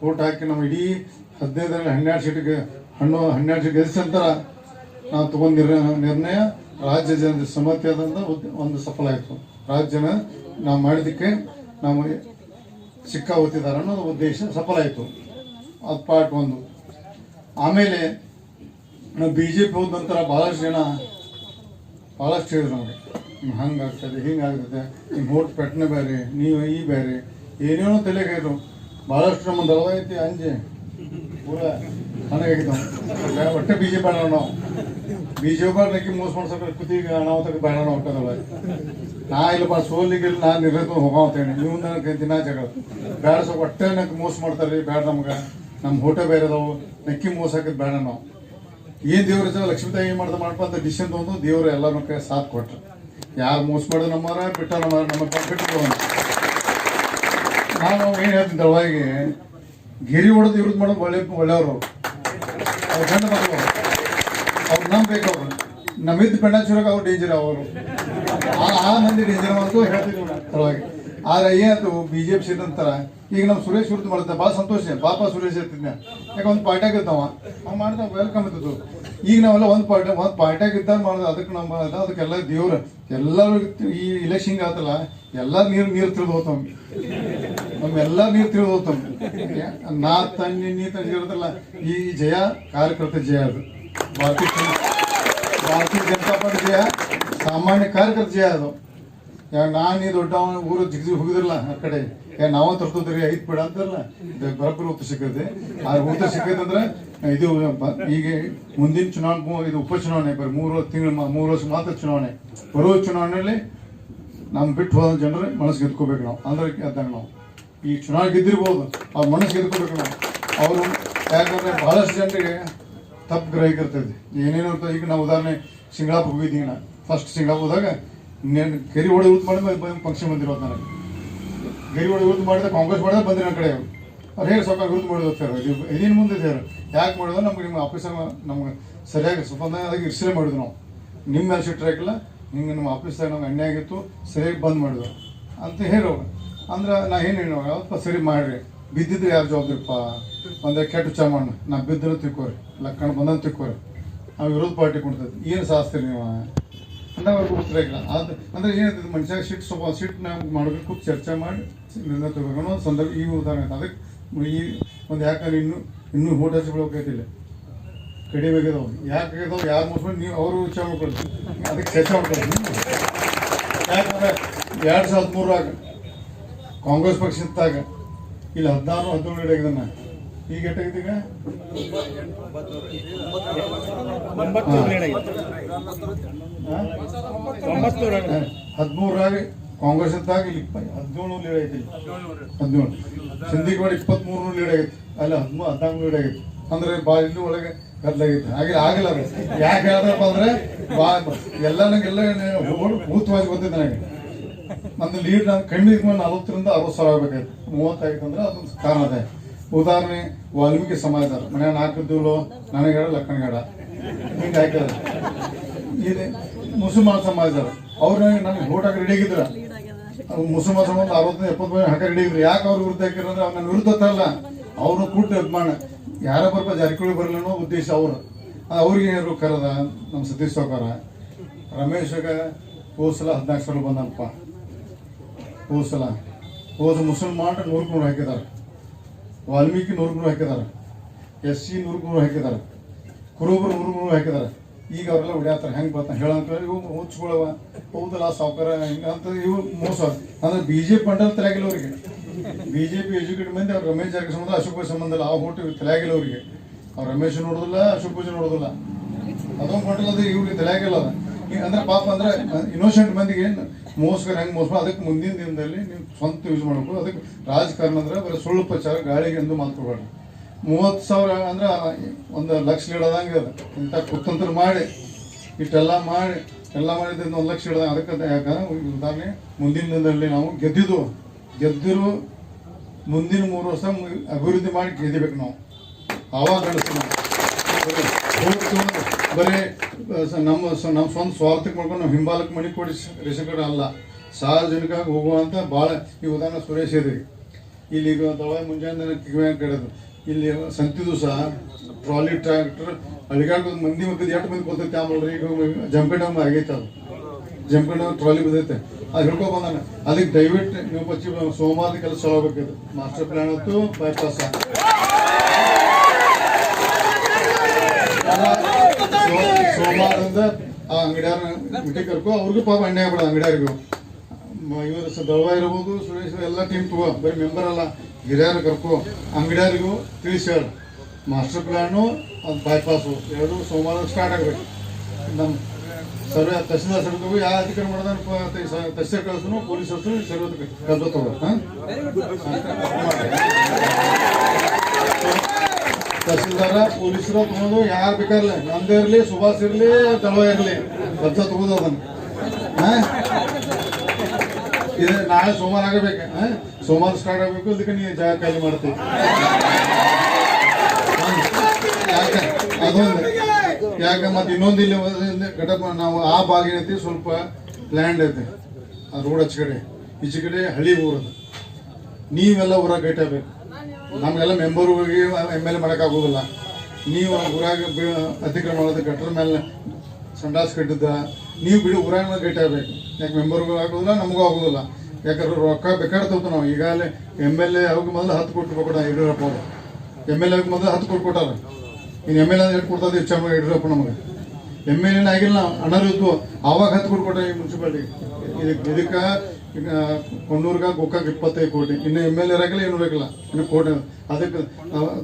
ಓಟ್ ಹಾಕಿ ನಾವು ಇಡೀ 15ರಲ್ಲಿ 12 ಸೀಟಿಗೆ 12 ಸೀಟ್ ಗೆಲ್ಲಿಸಿ ನಂತರ ನಾವು ತಗೊಂಡ ನಿರ್ಣಯ ರಾಜ್ಯ ಜನರ ಸಮ್ಮತಿ ಆದಂಥ ಒಂದು ಸಫಲ ಆಯಿತು. ರಾಜ್ಯ ಜನ ನಾವು ಮಾಡಿದ್ದಕ್ಕೆ ನಾವು ಸಿಕ್ಕ ಓದ್ತಿದ್ದಾರೆ ಅನ್ನೋದು ಉದ್ದೇಶ ಸಫಲ ಆಯಿತು. ಅದು ಪಾರ್ಟ್ 1. ಆಮೇಲೆ ನಾವು BJP ಹೋದ ನಂತರ ಭಾಳಷ್ಟು ಜನ ಭಾಳಷ್ಟು ಹೇಳಿದ್ರು ನಮಗೆ, ಹಂಗಾಗ್ತದೆ, ಹಿಂಗಾಗ್ತದೆ, ನಿಮ್ಮ ಓಟ್ ಪೆಟ್ನೆ ಬೇರೆ, ನೀವು ಈ ಬೇರೆ ಏನೇನೋ ತಲೆಗೆ ಹೇಳಿದ್ರು. ಭಾಳಷ್ಟು ನಮ್ಮ ದಳವಾಯಿತಿ ಅಂಜೆ ಪೂರ ನನಗಾಗಿದ್ದವು. ಒಟ್ಟೆ BJP ನಾವು BJP ನಕ್ಕಿ ಮೋಸ ಮಾಡ್ಸಕ್ಕೆ ಕುತ್ತಿಗೆ ಅನಾಹುತಕ್ಕೆ ಬೇಡ ಹೊಟ್ಟದಲ್ಲ ನಾ ಇಲ್ಲಪ್ಪ ಸೋಲಿಗೆ ನಾ ನಿರ್ಣಯ ಹೋಗೋತೇನೆ ನೀವು ನನಗೆ ದಿನ ಜಗಳ ಬೇಡ ಸ್ವಲ್ಪ ಹೊಟ್ಟೆ ನಕ್ಕೆ ಮೋಸ ಮಾಡ್ತಾರ್ರಿ ಬೇಡ ನಮ್ಗೆ ನಮ್ಮ ಊಟ ಬೇರೆ ಅದಾವು ನಕ್ಕಿ ಮೋಸ ಹಾಕಿದ್ ಬೇಡ ನಾವು ಏನ್ ದೇವ್ರ ಜನ ಲಕ್ಷ್ಮೀ ತಾಯಿ ಏನ್ ಮಾಡ್ದ ಮಾಡಪ್ಪ ಅಂತ ಡಿಸಿಷನ್ ತಗೊಂಡು ದೇವ್ರು ಎಲ್ಲಾರು ಕೈ ಸಾಥ್ ಕೊಟ್ರು ಯಾರು ಮೋಸ ಮಾಡೋದು ನಮ್ಮರ ಬಿಟ್ಟ ನಮ್ಮ ಬಿಟ್ಟು ನಾನು ಏನ್ ಹೇಳ್ತೀನಿ ದಳವಾಗಿ ಗಿರಿ ಹೊಡೆದು ಇವ್ರದ್ದು ಮಾಡೋದು ಒಳ್ಳೆಯವರು ಅವ್ರ ಗಂಡ ಮಕ್ಕಳು ಅವ್ರು ನಂಬೇಕು ಅವ್ರು ನಮ್ಮಿದ್ದು ಪೆಂಡಾಚೂರಾಗ ಅವ್ರು ಡೇಂಜರ್ ಅವರು ಆ ಮಂದಿ ಡೇಂಜರ್ ಅಂತ ಹೇಳ್ತಿದ್ವಿ ದಳವಾಗಿ ಆದ್ರೆ ಏನಾಯ್ತು BJP ಸೀಟ್ ಅಂತಾರ ಈಗ ನಮ್ಮ ಸುರೇಶ್ ವಿರುದ್ಧ ಮಾಡ್ತಾ ಭಾಳ ಸಂತೋಷ ಪಾಪ ಸುರೇಶ್ ಇರ್ತಿದ್ನ ಯಾಕೆ ಒಂದು ಪಾರ್ಟ್ಯಾಗ ಇರ್ತಾವ ಅವ್ನು ಮಾಡಿದ ವೆಲ್ಕಮ್ ಇರ್ತದ್ದು ಈಗ ನಾವೆಲ್ಲ ಒಂದು ಪಾರ್ಟ್ಯಾಗ ಇದ್ದಾಗ ಮಾಡೋದು ಅದಕ್ಕೆ ನಮ್ಮ ಅದಕ್ಕೆಲ್ಲ ದೇವ್ರು ಎಲ್ಲರೂ ಈ ಇಲೆಕ್ಷನ್ ಆತಲ್ಲ ಎಲ್ಲ ನೀರು ತಿಳಿದು ಹೋಗ್ತಾವ ನಮ್ಮೆಲ್ಲ ನೀರು ತಿಳಿದು ಹೋಗ್ತಾವ ನಾ ತನ್ನಿ ನೀ ತಂದಿರೋದಲ್ಲ ಈ ಜಯ ಕಾರ್ಯಕರ್ತ ಜಯ ಅದು ಭಾರತೀಯ ಜನತಾ ಪಾರ್ಟಿ ಜಯ ಸಾಮಾನ್ಯ ಕಾರ್ಯಕರ್ತ ಜಯ ಅದು ಯಾಕೆ ನಾನು ಈ ದೊಡ್ಡ ಊರು ಜಿಗ್ಜಿ ಹೋಗಿದ್ರಲ್ಲ ಆ ಕಡೆ ನಾವ ತರ್ತದ್ರಿ ಐತ್ ಬೇಡ ಅಂತಾರಲ್ಲ ಬರೋಬ್ಬರಿ ಉತ್ತರ ಸಿಕ್ಕೈತೆ ಆ ಉತ್ತರ ಸಿಕ್ಕೈತೆ ಅಂದ್ರೆ ಇದು ಈಗ ಮುಂದಿನ ಚುನಾವಣೆ ಇದು ಉಪಚುನಾವಣೆ ಬರೀ 3 ವರ್ಷ ಮಾತ್ರ ಚುನಾವಣೆ ಬರೋ ಚುನಾವಣೆಯಲ್ಲಿ ನಮ್ ಬಿಟ್ಟು ಹೋದ ಜನರು ಮನಸ್ಸು ಗೆದ್ಕೋಬೇಕು ನಾವು ಅಂದ್ರೆ ಅದಾಗ ನಾವು ಈ ಚುನಾವಣೆ ಗೆದ್ದಿರ್ಬೋದು ಅವ್ರ ಮನಸ್ಸು ಗೆದ್ಕೋಬೇಕು ನಾವು ಅವರು ಯಾಕಂದ್ರೆ ಬಹಳಷ್ಟು ಜನರಿಗೆ ತಪ್ಪು ಗ್ರಹಿಕಿರ್ತೈತಿ ಏನೇನು ಇರ್ತದೆ ಈಗ ನಾವು ಉದಾಹರಣೆ ಸಿಂಗಾಪುರ್ ಹೋಗಿದ್ದೀವಿ ನಾ ಫಸ್ಟ್ ಸಿಂಗಾಪುರದಾಗ ಕೆರಿ ಹೊಡೆ ಯೂತ್ ಮಾಡಿ ಫಂಕ್ಷನ್ ಬಂದಿರೋದು ನನಗೆ ಕೆರಿ ಹೊಡೆ ಯೂತ್ ಮಾಡಿದ್ರೆ ಕಾಂಗ್ರೆಸ್ ಮಾಡಿದ್ರೆ ಬಂದಿರೋ ನನ್ನ ಕಡೆ ಅವ್ರು ಹೇಗೆ ಸ್ವಲ್ಪ ಯೂತ್ ಮಾಡೋದು ಸರ್ ಇದೇನು ಮುಂದೆ ಸರ್ ಯಾಕೆ ಮಾಡೋದು ನಮ್ಗೆ ನಿಮ್ಮ ಆಫೀಸರ್ ನಮ್ಗೆ ಸರಿಯಾಗಿ ಸ್ವತಂತ್ರವಾಗಿ ಇರ್ಸಲೇ ಮಾಡಿದ್ವಿ ನಾವು ನಿಮ್ಮ ಮೇಲೆ ಸಿಟ್ಟರೆ ಹಾಕಿಲ್ಲ ಹಿಂಗೆ ನಮ್ಮ ಆಫೀಸ್ದಾಗ ನಮ್ಗೆ ಅನ್ಯಾಯ ಆಗಿತ್ತು ಸರಿಯಾಗಿ ಬಂದ್ ಮಾಡಿದ್ವು ಅಂತ ಹೇಳೋರು ಅಂದ್ರೆ ನಾ ಏನು ಹೇಳೋ ಯಾವತ್ತ ಸರಿ ಮಾಡ್ರಿ ಬಿದ್ದಿದ್ರೆ ಯಾರು ಜವಾಬ್ದಾರಿಪ್ಪ ಒಂದೇ ಕೆಟ್ಟ ಚಾಮಣ್ಣ ನಾ ಬಿದ್ದರೂ ತಿಕ್ಕೋರಿ ಲಕ್ಕಣ ಬಂದಂತ ತಿಕ್ಕೋರಿ ನಾವು ವಿರೋಧ ಪಾರ್ಟಿ ಕೊಡ್ತೈತಿ ಏನು ಸಾಸ್ತೀರಿ ನೀವು ಅಂದಾಗ ಉತ್ತರ ಇಲ್ಲ ಅದು ಅಂದ್ರೆ ಏನಾಗ್ತದೆ ಮನುಷ್ಯ ಸಿಟ್ಟು ನಾವು ಮಾಡಬೇಕು ಕೂತು ಚರ್ಚೆ ಮಾಡಿ ನಿರ್ಣಯ ತಗೋಬೇಕು ಅನ್ನೋ ಸಂದರ್ಭ ಈ ಉದಾಹರಣೆ ಅದಕ್ಕೆ ಈ ಒಂದು ಯಾಕಂದ್ರೆ ಇನ್ನೂ ಊಟ ಹಚ್ಕೊಳ್ಬೇಕೈತಿಲ್ಲ ಕಡಿಮೆಗಿದಾವೆ ಯಾಕೆ ಆಗಿದಾವೆ ಯಾರು ಮುಸ್ಕೊಂಡು ನೀವು ಅವರು ವಿಚಾರ ಮಾಡ್ಕೊಳ್ತೀವಿ ಅದಕ್ಕೆ ಚರ್ಚೆ ಮಾಡ್ಕೊಳ್ತೀವಿ ಯಾಕಂದ್ರೆ 2013 ಕಾಂಗ್ರೆಸ್ ಪಕ್ಷ ಇದ್ದಾಗ ಇಲ್ಲಿ 16-17 ಹಿಡಿಯಾಗಿದ್ದಾನ ಈಗ ಎಷ್ಟಾಗಿದ್ದೀಗ 13 ಕಾಂಗ್ರೆಸ್ ಇದ್ದಾಗ ಇಲ್ಲಿ 17 ಲೀಡ್ ಐತಿ 17 ಸಿಂಧಿಗವಾಡ 23 ಲೀಡ್ ಆಗೈತಿ ಅಲ್ಲಿ 14 ಲೀಡ್ ಆಗೈತಿ ಅಂದ್ರೆ ಇಲ್ಲಿ ಒಳಗೆ ಗದ್ದಲಾಗೈತಿ ಆಗಿಲ್ಲ ಅದು ಯಾಕೆ ಹೇಳ್ದಪ್ಪ ಅಂದ್ರೆ ಎಲ್ಲ ನಂಗೆಲ್ಲ ಭೂತವಾಗಿ ಗೊತ್ತಿದೆ ನನಗೆ ನಂದು ಲೀಡ್ ನಾನು ಕಮ್ಮಿ 40ರಿಂದ 60 ಸಾವಿರ ಆಗ್ಬೇಕಾಯ್ತು 30 ಆಗಿತ್ತು ಅಂದ್ರೆ ಅದೊಂದು ಕಾರಣ ಅದೇ ಉದಾಹರಣೆ ವಾಲ್ಮೀಕಿ ಸಮಾಜದವ್ರ ಮನೆ 4 ಇದ್ದೀವಲ್ಲ ನನಗೇಡ ಲಕ್ಕಣಗೇಡ ಹಿಂಗೆ ಹಾಕಿದಾರೆ ಇದು ಮುಸಲ್ಮಾನ ಸಮಾಜದವ್ರು ಅವ್ರು ನನಗೆ ಓಟ್ ಹಾಕಿ ರೆಡಿ ಆಗಿದ್ರ ಮುಸಲ್ಮಾನ ಸಮಾಜ 60-70 ಹಾಕಿ ರೆಡಿ ಆಗಿದ್ರು ಯಾಕೆ ಅವ್ರ ವಿರುದ್ಧ ಹಾಕಿರಂದ್ರೆ ಅವ್ರು ನನ್ನ ವಿರುದ್ಧ ಅಲ್ಲ ಅವ್ರನ್ನ ಕೂಟ್ಟು ಅಭಿಮಾನ ಯಾರ ಬರ್ಬ ಜಾರಕಿಹೊಳಿ ಬರಲಿ ಅನ್ನೋ ಉದ್ದೇಶ ಅವ್ರಿಗೆ ಏನಾದ್ರು ಕರೆದ ನಮ್ಮ ಸತೀಶ್ ಸಾವ್ಕಾರ ರಮೇಶ್ಗ ಹೋದ 14 ಸಾವಿರ ಬಂದಪ್ಪ ಹೋದ ಮುಸಲ್ಮಾನ 100 ಹಾಕಿದಾರೆ ವಾಲ್ಮೀಕಿ 100 ಹಾಕಿದಾರೆ SC 100 ಹಾಕಿದಾರೆ ಕುರುಬರು 100 ಹಾಕಿದಾರೆ ಈಗ ಅವರೆಲ್ಲ ಹೊಡ್ಯಾತಾರೆ ಹೆಂಗೆ ಬರ್ತಾನೆ ಹೇಳಂತ ಇವು ಮುಚ್ಕೊಳ್ಳವ ಹೌದಲ್ಲ ಸಾವುಕಾರ ಹಿಂಗೆ ಅಂತ ಇವು ಮೋಸ ಅಂದ್ರೆ BJP ಮಂಡಲ ತಲೆಯಾಗಿಲ್ಲ ಅವರಿಗೆ BJP ಎಜುಕೇಟೆಡ್ ಮಂದಿ ಅವ್ರು ರಮೇಶ್ ಜಾರಕಿಹೊಳಿ ಸಂಬಂಧ ಅಶೋಕ್ ಭಾಯ್ ಸಂಬಂಧ ಇಲ್ಲ ಆ ಓಟು ತಲೆಯಾಗಿಲ್ಲ ಅವರಿಗೆ ಅವ್ರು ರಮೇಶ್ ನೋಡೋದಿಲ್ಲ ಅಶೋಕ್ ಭಾಯ್ ನೋಡೋದಿಲ್ಲ ಅದೊಂದು ಮಂಡಲ ಅದು ಇವ್ರಿಗೆ ತಲೆಯಾಗಿಲ್ಲ ಅದ ಅಂದ್ರೆ ಪಾಪ ಅಂದ್ರೆ ಇನ್ನೋಸೆಂಟ್ ಮಂದಿಗೆ ಮೋಸ್ಕರ ಹೆಂಗೆ ಮೋಸ ಅದಕ್ಕೆ ಮುಂದಿನ ದಿನದಲ್ಲಿ ನೀವು ಸ್ವಂತ ಯೂಸ್ ಮಾಡಬೇಕು ಅದಕ್ಕೆ ರಾಜಕಾರಣ ಅಂದ್ರೆ ಬರೀ ಸುಳ್ಳು ಪ್ರಚಾರ ಗಾಳಿಗೆ ಎಂದು ಮಾತ್ಕೊಬೇಡ್ರಿ 30,000 ಅಂದ್ರೆ 1 ಲಕ್ಷ ಇಡೋದಂಗೆ ಅದು ಇಂಥ ಕುತಂತ್ರ ಮಾಡಿ ಇಷ್ಟೆಲ್ಲ ಮಾಡಿ ಮಾಡಿದ್ರಿಂದ 1 ಲಕ್ಷ ಇಡೋದಂಗೆ ಅದಕ್ಕೆ ಯಾಕಂದ್ರೆ ಉದಾಹರಣೆ ಮುಂದಿನ ದಿನದಲ್ಲಿ ನಾವು ಗೆದ್ದಿರು ಮುಂದಿನ 3 ವರ್ಷ ಅಭಿವೃದ್ಧಿ ಮಾಡಿ ಗೆದಿಬೇಕು ನಾವು ಆವಾಗ ನಡೆಸ್ತೀವಿ ಬರೀ ನಮ್ಮ ಸ್ವಂತ ಸ್ವಾರ್ಥಕ್ಕೆ ಮಾಡ್ಕೊಂಡು ನಾವು ಹಿಂಬಾಲಕ್ಕೆ ಮಣಿ ಕೊಡಿ ರೇಷನ್ ಕಾರ್ಡ್ ಅಲ್ಲ ಸಾರ್ವಜನಿಕ ಹೋಗುವಂಥ ಭಾಳ ಈ ಉದಾಹರಣೆ ಸುರೇಶ್ ಇದ್ರಿ ಇಲ್ಲಿ ಈಗ ದವಾಯಿ ಮುಂಜಾನೆ ಕಿವಿ ಕಡೆದು ಇಲ್ಲಿ ಸಂತಿದು ಸಹ ಟ್ರಾಲಿ ಟ್ರ್ಯಾಕ್ಟರ್ ಅಳಿಗಾಡ್ಬೋದು ಮಂದಿ ಮಧ್ಯೆ 8 ಮಂದಿ ಬರ್ತೈತೆ ಆಮೇಲೆ ಈಗ ಜಂಪೆಡಮ್ ಆಗೈತೆ ಅದು ಜಂಪೆಡಮ್ ಟ್ರಾಲಿ ಬರ್ತೈತೆ ಅದು ಹಿಡ್ಕೊ ಬಂದಾನೆ ಅದಕ್ಕೆ ದಯವಿಟ್ಟು ನೀವು ಪಚ್ಚಿ ಸೋಮವಾರದ ಕೆಲಸ ಚಲೋ ಬೇಕಿದೆ ಮಾಸ್ಟರ್ ಪ್ಲಾನ್ ಅಂತೂ ಬೈಪಾಸ್ ಸೋಮವಾರದಿಂದ ಆ ಅಂಗಡಿಯಾರ ಮೀಟಿಂಗ್ ಕರ್ಕೊ ಅವ್ರಿಗೂ ಪಾಪ ಅನ್ಯಾಯ ಆಗ್ಬಿಡ ಅಂಗಡಿಯಾರಿಗೂ ಇವರು ದಳವ ಇರ್ಬೋದು ಸುರೇಶ್ ಎಲ್ಲ ಟೀಮ್ ತಗೋ ಬರೀ ಮೆಂಬರ್ ಅಲ್ಲ ಹಿರಿಯರು ಕರ್ಕೊ ಅಂಗಡಿಯಾರಿಗೂ ತಿಳಿಸಿ ಹೇಳಿ ಮಾಸ್ಟರ್ ಪ್ಲಾನು ಅದು ಬೈಪಾಸು 2 ಸೋಮವಾರ ಸ್ಟಾರ್ಟ್ ಆಗಬೇಕು ನಮ್ಮ ಸರ್ವೆ ತಹಸೀಲ್ದಾರ್ ಸರ್ವೆ ಯಾವ ಅಧಿಕಾರಿ ಮಾಡೋದ ತಹಸೀಲ್ ಕಳಿಸ್ನು ಪೊಲೀಸ್ ಕಳಿಸ್ನು ಸರ್ವೆ ಕಲ್ತು ತಗೋ ತಹಸೀಲ್ದಾರ ಪೊಲೀಸರು ತಗೊಂಡು ಯಾರು ಬೇಕಾರ್ಲಿ ನಂದೇ ಇರಲಿ ಸುಭಾಷ್ ಇರಲಿ ತಳವ ಇರಲಿ ಕಲ್ತ ತಗೋದು ಅದನ್ನು ಇದು ನಾಳೆ ಸೋಮವಾರ ಆಗಬೇಕು ಸೋಮವಾರ ಸ್ಟಾರ್ಟ್ ಆಗಬೇಕು ಅದಕ್ಕೆ ನೀವು ಜಾಗ ಖಾಲಿ ಮಾಡ್ತೀವಿ ಯಾಕೆ ಅದೊಂದು ಯಾಕೆ ಮತ್ತೆ ಇನ್ನೊಂದು ಇಲ್ಲಿ ಘಟಕ ನಾವು ಆ ಭಾಗ ಏನೈತಿ ಸ್ವಲ್ಪ ಲ್ಯಾಂಡ್ ಐತಿ ಆ ರೋಡ್ ಹಚ್ಚ ಕಡೆ ಈಚೆ ಕಡೆ ಹಳ್ಳಿ ಊರದು ನೀವೆಲ್ಲ ಊರಾಗ ಗೈಟಬೇಕು ನಮಗೆಲ್ಲ ಮೆಂಬರ್ ಹೋಗಿ MLA ಮಾಡೋಕ್ಕಾಗೋದಿಲ್ಲ ನೀವು ಊರಾಗ ಅತಿಕ್ರಮಣ ಮಾಡೋದು ಗಟ್ರ ಮೇಲೆ ಸಂಡಾಸ್ ಕಟ್ಟಿದ್ದ ನೀವು ಬಿಡಿ ಊರಾಗ ಗೈಟಬೇಕು ಯಾಕೆ ಮೆಂಬರ್ಗೂ ಆಗೋದಿಲ್ಲ ನಮಗೂ ಆಗೋದಿಲ್ಲ ಯಾಕಂದ್ರೆ ರೊಕ್ಕ ಬೇಕಾಡ್ತೇವೆ ನಾವು ಈಗಾಗಲೇ MLA ಅವ್ರಿಗೆ ಮೊದಲು 10 ಕೋಟಿ ರೂಪಾಯಿ ಕೊಟ್ಟ ಯಡಿಯೂರಪ್ಪ ಅವರು MLA ಅವ್ರಿಗೆ ಮೊದಲು 10 ಕೋಟಿ ಕೊಟ್ಟಾರ ಇನ್ನು MLA ಎಷ್ಟು ಕೊಡ್ತದೆ ಹೆಚ್ಚು ಯಡಿಯೂರಪ್ಪ ನಮಗೆ MLA ಆಗಿಲ್ಲ ಅಣ್ಣರು ಇದ್ವು ಆವಾಗ 10 ಕೋಟಿ ಕೊಟ್ಟ ಈ ಮುನ್ಸಿಪಾಲಿಟಿಗೆ ಇದಕ್ಕೆ ಕೊಣ್ಣೂರ್ಗ ಗೋಕಾಕ್ 25 ಕೋಟಿ ಇನ್ನು MLA ಇರಾಕಿಲ್ಲ ಏನು ಇರಾಕಿಲ್ಲ ಇನ್ನು ಕೋಟಿ ಅದಕ್ಕೆ